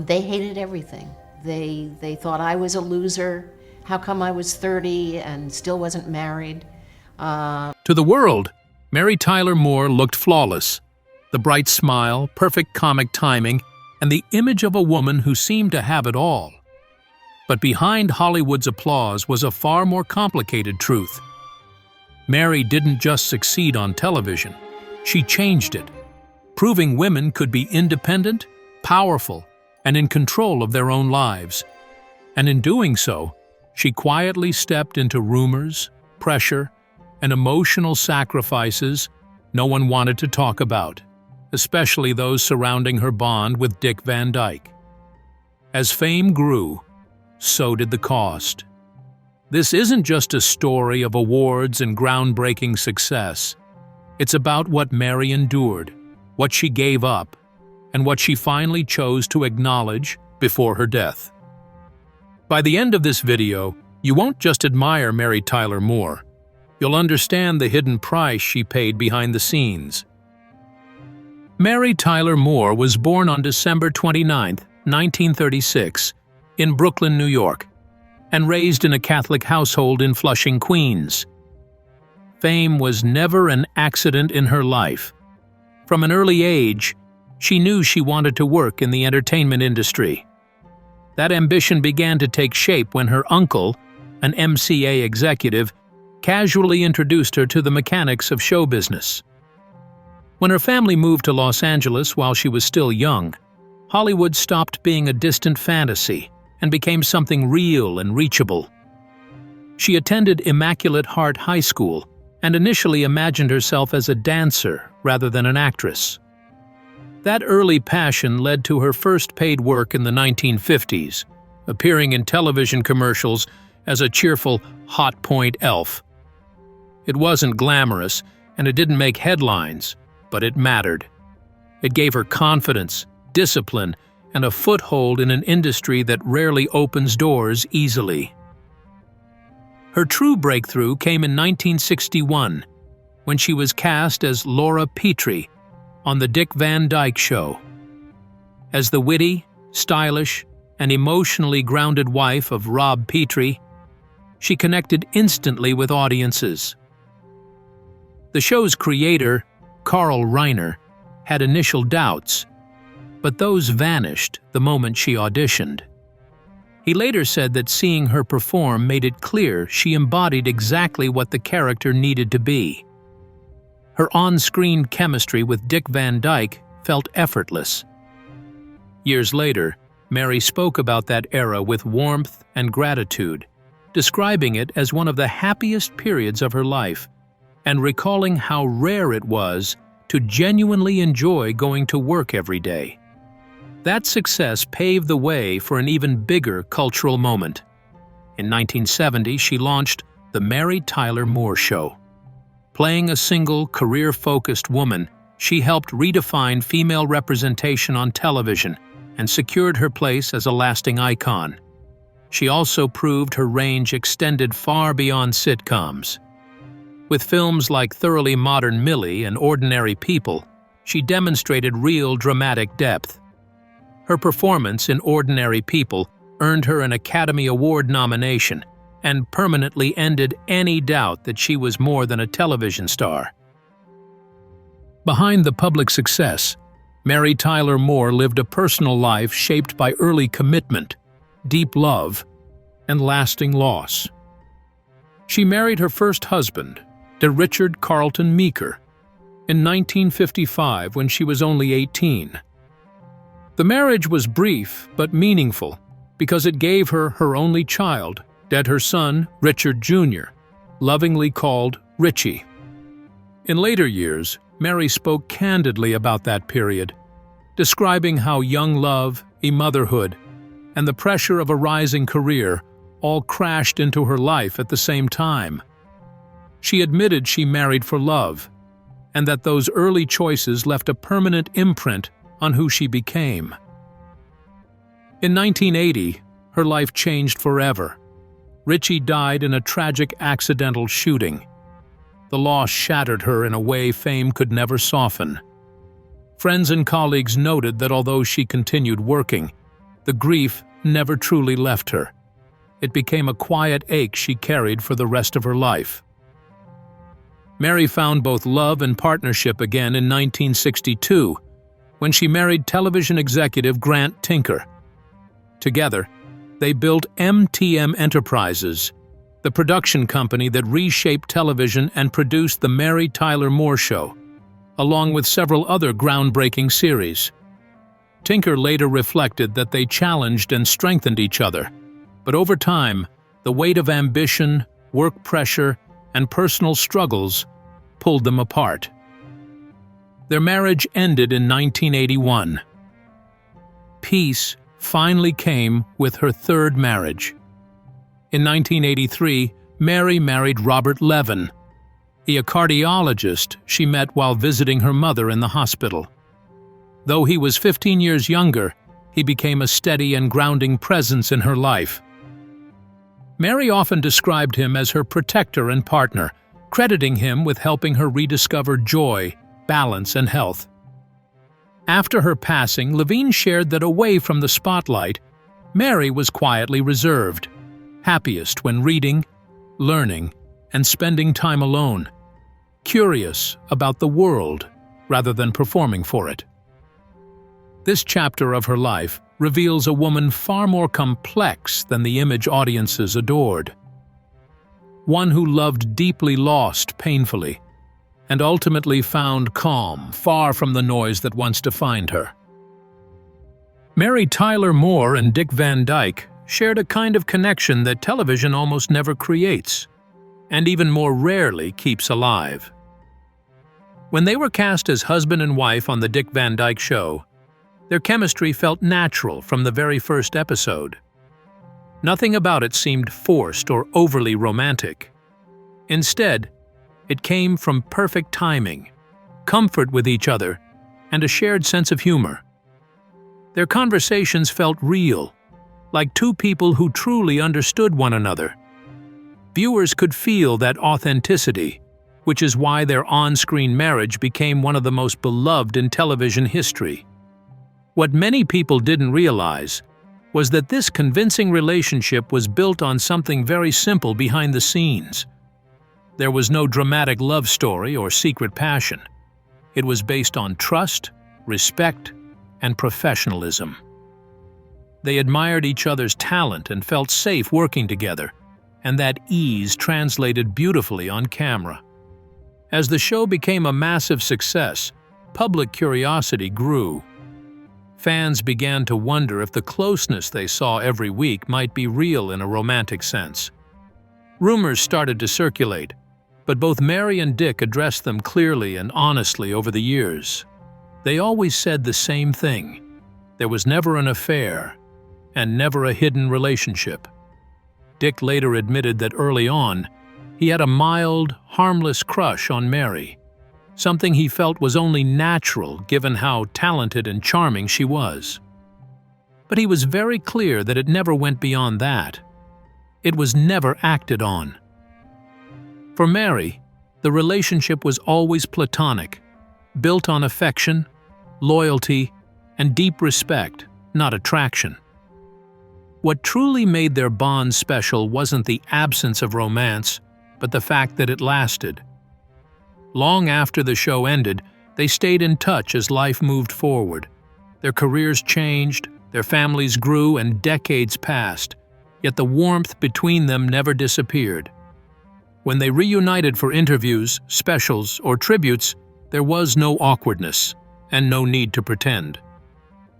They hated everything. They thought I was a loser. How come I was 30 and still wasn't married? To the world, Mary Tyler Moore looked flawless. The bright smile, perfect comic timing, and the image of a woman who seemed to have it all. But behind Hollywood's applause was a far more complicated truth. Mary didn't just succeed on television. She changed it, proving women could be independent, powerful, and in control of their own lives. And in doing so, she quietly stepped into rumors, pressure, and emotional sacrifices no one wanted to talk about, especially those surrounding her bond with Dick Van Dyke. As fame grew, so did the cost. This isn't just a story of awards and groundbreaking success. It's about what Mary endured, what she gave up, and what she finally chose to acknowledge before her death. By the end of this video, you won't just admire Mary Tyler Moore. You'll understand the hidden price she paid behind the scenes. Mary Tyler Moore was born on December 29, 1936, in Brooklyn, New York, and raised in a Catholic household in Flushing, Queens. Fame was never an accident in her life. From an early age, she knew she wanted to work in the entertainment industry. That ambition began to take shape when her uncle, an MCA executive, casually introduced her to the mechanics of show business. When her family moved to Los Angeles while she was still young, Hollywood stopped being a distant fantasy and became something real and reachable. She attended Immaculate Heart High School and initially imagined herself as a dancer rather than an actress. That early passion led to her first paid work in the 1950s, appearing in television commercials as a cheerful hot point elf. It wasn't glamorous, and it didn't make headlines, but it mattered. It gave her confidence, discipline, and a foothold in an industry that rarely opens doors easily. Her true breakthrough came in 1961, when she was cast as Laura Petrie on The Dick Van Dyke Show. As the witty, stylish, and emotionally grounded wife of Rob Petrie, she connected instantly with audiences. The show's creator, Carl Reiner, had initial doubts, but those vanished the moment she auditioned. He later said that seeing her perform made it clear she embodied exactly what the character needed to be. Her on-screen chemistry with Dick Van Dyke felt effortless. Years later, Mary spoke about that era with warmth and gratitude, describing it as one of the happiest periods of her life, and recalling how rare it was to genuinely enjoy going to work every day. That success paved the way for an even bigger cultural moment. In 1970, she launched The Mary Tyler Moore Show. Playing a single, career-focused woman, she helped redefine female representation on television and secured her place as a lasting icon. She also proved her range extended far beyond sitcoms. With films like Thoroughly Modern Millie and Ordinary People, she demonstrated real dramatic depth. Her performance in Ordinary People earned her an Academy Award nomination and permanently ended any doubt that she was more than a television star. Behind the public success, Mary Tyler Moore lived a personal life shaped by early commitment, deep love, and lasting loss. She married her first husband, Richard Carlton Meeker, in 1955 when she was only 18. The marriage was brief but meaningful because it gave her her only child, her son, Richard Jr., lovingly called Richie. In later years, Mary spoke candidly about that period, describing how young love, motherhood, and the pressure of a rising career all crashed into her life at the same time. She admitted she married for love, and that those early choices left a permanent imprint on who she became. In 1980, her life changed forever. Richie died in a tragic accidental shooting. The loss shattered her in a way fame could never soften. Friends and colleagues noted that although she continued working, the grief never truly left her. It became a quiet ache she carried for the rest of her life. Mary found both love and partnership again in 1962, when she married television executive Grant Tinker. Together, they built MTM Enterprises, the production company that reshaped television and produced The Mary Tyler Moore Show, along with several other groundbreaking series. Tinker later reflected that they challenged and strengthened each other, but over time, the weight of ambition, work pressure, and personal struggles pulled them apart. Their marriage ended in 1981. Peace finally came with her third marriage. In 1983, Mary married Robert Levin, a cardiologist she met while visiting her mother in the hospital. Though he was 15 years younger, he became a steady and grounding presence in her life. Mary often described him as her protector and partner, crediting him with helping her rediscover joy, balance, and health. After her passing, Levine shared that away from the spotlight, Mary was quietly reserved, happiest when reading, learning, and spending time alone, curious about the world rather than performing for it. This chapter of her life reveals a woman far more complex than the image audiences adored. One who loved deeply, lost painfully, and ultimately found calm far from the noise that once defined her. Mary Tyler Moore and Dick Van Dyke shared a kind of connection that television almost never creates, and even more rarely keeps alive. When they were cast as husband and wife on The Dick Van Dyke Show, their chemistry felt natural from the very first episode. Nothing about it seemed forced or overly romantic. Instead, it came from perfect timing, comfort with each other, and a shared sense of humor. Their conversations felt real, like two people who truly understood one another. Viewers could feel that authenticity, which is why their on-screen marriage became one of the most beloved in television history. What many people didn't realize was that this convincing relationship was built on something very simple behind the scenes. There was no dramatic love story or secret passion. It was based on trust, respect, and professionalism. They admired each other's talent and felt safe working together, and that ease translated beautifully on camera. As the show became a massive success, public curiosity grew. Fans began to wonder if the closeness they saw every week might be real in a romantic sense. Rumors started to circulate, but both Mary and Dick addressed them clearly and honestly over the years. They always said the same thing: there was never an affair, and never a hidden relationship. Dick later admitted that early on, he had a mild, harmless crush on Mary, something he felt was only natural given how talented and charming she was. But he was very clear that it never went beyond that. It was never acted on. For Mary, the relationship was always platonic, built on affection, loyalty, and deep respect, not attraction. What truly made their bond special wasn't the absence of romance, but the fact that it lasted. Long after the show ended, they stayed in touch as life moved forward. Their careers changed, their families grew, and decades passed, yet the warmth between them never disappeared. When they reunited for interviews, specials, or tributes, there was no awkwardness and no need to pretend.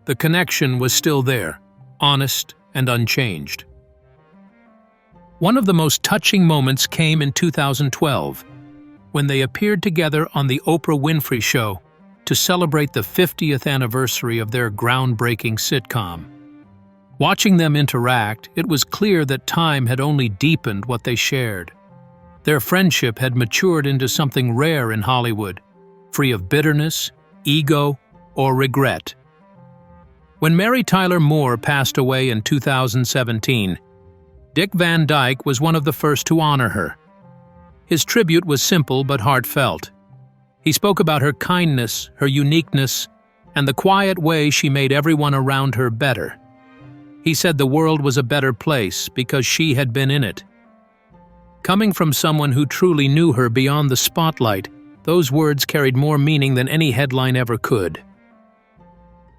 The connection was still there, honest and unchanged. One of the most touching moments came in 2012, when they appeared together on The Oprah Winfrey Show to celebrate the 50th anniversary of their groundbreaking sitcom. Watching them interact, it was clear that time had only deepened what they shared. Their friendship had matured into something rare in Hollywood, free of bitterness, ego, or regret. When Mary Tyler Moore passed away in 2017, Dick Van Dyke was one of the first to honor her. His tribute was simple but heartfelt. He spoke about her kindness, her uniqueness, and the quiet way she made everyone around her better. He said the world was a better place because she had been in it. Coming from someone who truly knew her beyond the spotlight, those words carried more meaning than any headline ever could.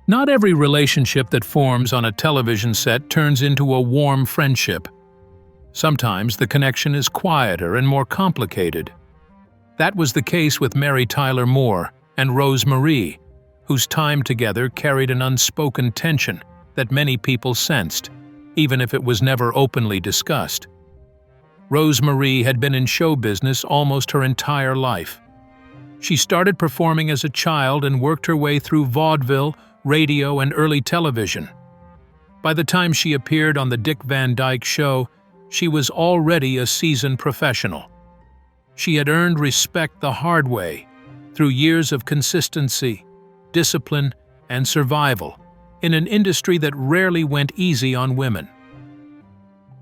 Not every relationship that forms on a television set turns into a warm friendship. Sometimes the connection is quieter and more complicated. That was the case with Mary Tyler Moore and Rose Marie, whose time together carried an unspoken tension that many people sensed, even if it was never openly discussed. Rose Marie had been in show business almost her entire life. She started performing as a child and worked her way through vaudeville, radio, and early television. By the time she appeared on the Dick Van Dyke Show, she was already a seasoned professional. She had earned respect the hard way, through years of consistency, discipline, and survival, in an industry that rarely went easy on women.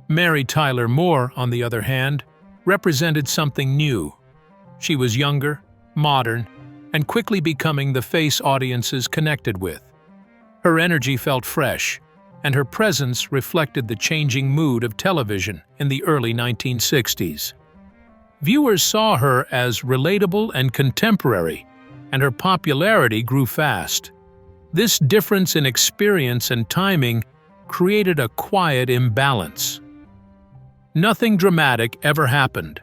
Mary Tyler Moore, on the other hand, represented something new. She was younger, modern, and quickly becoming the face audiences connected with. Her energy felt fresh, and her presence reflected the changing mood of television in the early 1960s. Viewers saw her as relatable and contemporary, and her popularity grew fast. This difference in experience and timing created a quiet imbalance. Nothing dramatic ever happened.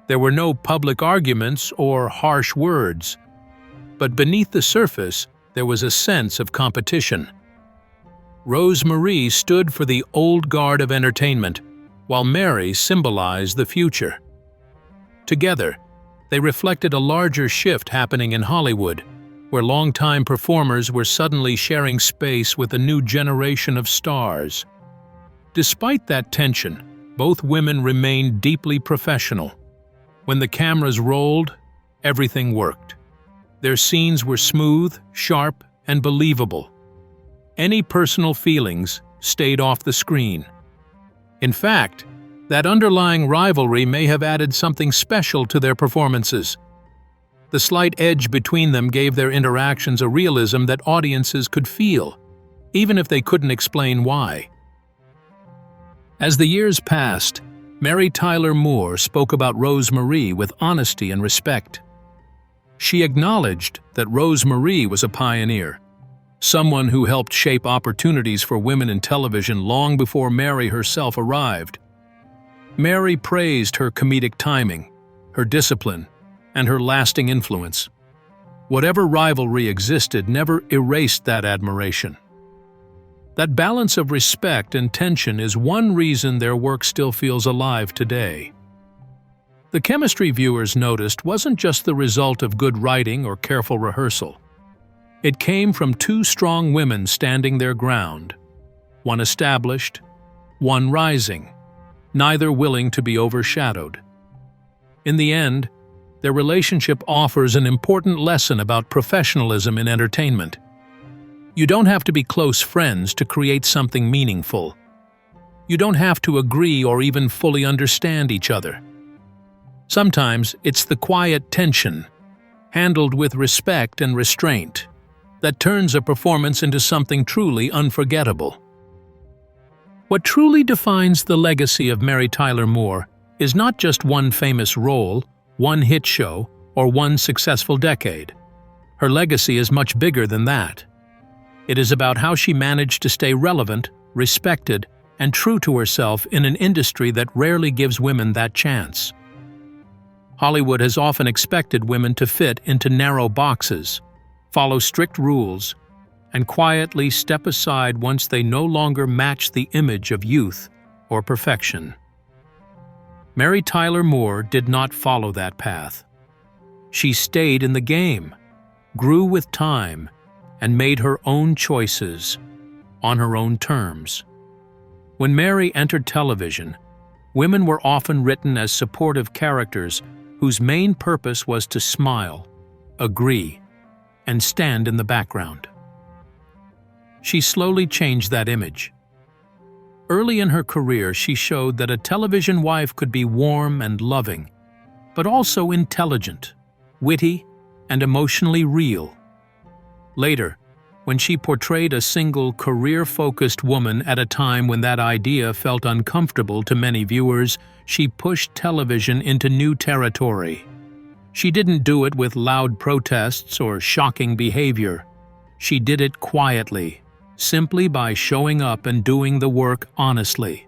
There were no public arguments or harsh words, but beneath the surface there was a sense of competition. Rose Marie stood for the old guard of entertainment, while Mary symbolized the future. Together, they reflected a larger shift happening in Hollywood, where longtime performers were suddenly sharing space with a new generation of stars. Despite that tension, both women remained deeply professional. When the cameras rolled, everything worked. Their scenes were smooth, sharp, and believable. Any personal feelings stayed off the screen. In fact, that underlying rivalry may have added something special to their performances. The slight edge between them gave their interactions a realism that audiences could feel, even if they couldn't explain why. As the years passed, Mary Tyler Moore spoke about Rose Marie with honesty and respect. She acknowledged that Rose Marie was a pioneer, someone who helped shape opportunities for women in television long before Mary herself arrived. Mary praised her comedic timing, her discipline, and her lasting influence. Whatever rivalry existed never erased that admiration. That balance of respect and tension is one reason their work still feels alive today. The chemistry viewers noticed wasn't just the result of good writing or careful rehearsal. It came from two strong women standing their ground, one established, one rising, neither willing to be overshadowed. In the end, their relationship offers an important lesson about professionalism in entertainment. You don't have to be close friends to create something meaningful. You don't have to agree or even fully understand each other. Sometimes it's the quiet tension, handled with respect and restraint, that turns a performance into something truly unforgettable. What truly defines the legacy of Mary Tyler Moore is not just one famous role, one hit show, or one successful decade. Her legacy is much bigger than that. It is about how she managed to stay relevant, respected, and true to herself in an industry that rarely gives women that chance. Hollywood has often expected women to fit into narrow boxes, follow strict rules, and quietly step aside once they no longer match the image of youth or perfection. Mary Tyler Moore did not follow that path. She stayed in the game, grew with time, and made her own choices, on her own terms. When Mary entered television, women were often written as supportive characters whose main purpose was to smile, agree, and stand in the background. She slowly changed that image. Early in her career, she showed that a television wife could be warm and loving, but also intelligent, witty, and emotionally real. Later, when she portrayed a single career-focused woman at a time when that idea felt uncomfortable to many viewers, she pushed television into new territory. She didn't do it with loud protests or shocking behavior. She did it quietly, simply by showing up and doing the work honestly.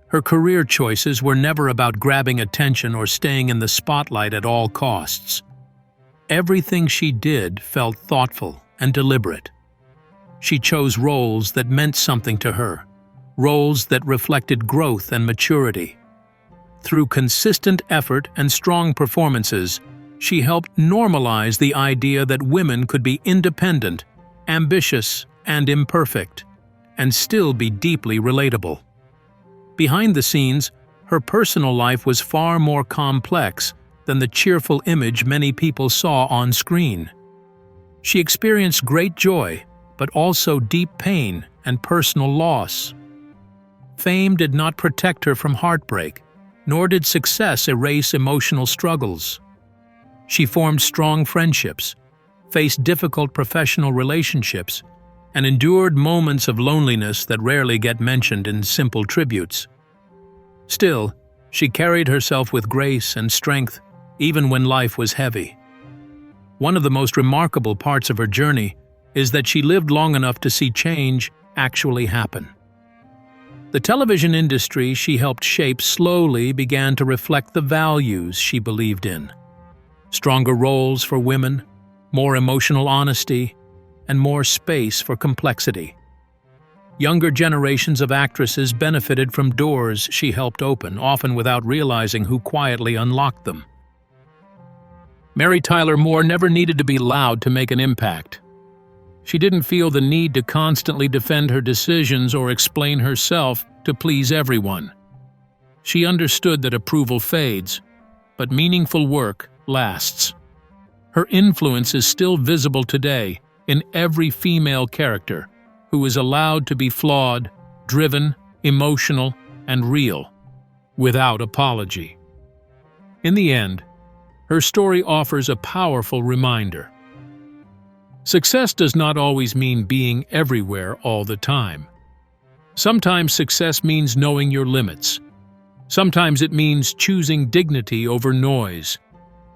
Her career choices were never about grabbing attention or staying in the spotlight at all costs. Everything she did felt thoughtful and deliberate. She chose roles that meant something to her, roles that reflected growth and maturity. Through consistent effort and strong performances, she helped normalize the idea that women could be independent, ambitious, and imperfect, and still be deeply relatable. Behind the scenes, her personal life was far more complex than the cheerful image many people saw on screen. She experienced great joy, but also deep pain and personal loss. Fame did not protect her from heartbreak, nor did success erase emotional struggles. She formed strong friendships, faced difficult professional relationships, and endured moments of loneliness that rarely get mentioned in simple tributes. Still, she carried herself with grace and strength, even when life was heavy. One of the most remarkable parts of her journey is that she lived long enough to see change actually happen. The television industry she helped shape slowly began to reflect the values she believed in. Stronger roles for women, more emotional honesty, and more space for complexity. Younger generations of actresses benefited from doors she helped open, often without realizing who quietly unlocked them. Mary Tyler Moore never needed to be loud to make an impact. She didn't feel the need to constantly defend her decisions or explain herself to please everyone. She understood that approval fades, but meaningful work lasts. Her influence is still visible today in every female character who is allowed to be flawed, driven, emotional, and real, without apology. In the end, her story offers a powerful reminder. Success does not always mean being everywhere all the time. Sometimes success means knowing your limits. Sometimes it means choosing dignity over noise.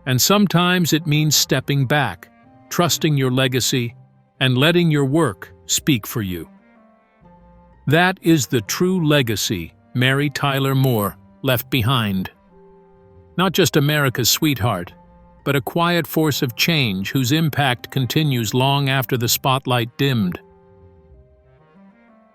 And sometimes it means stepping back, trusting your legacy, and letting your work speak for you. That is the true legacy Mary Tyler Moore left behind. Not just America's sweetheart, but a quiet force of change whose impact continues long after the spotlight dimmed.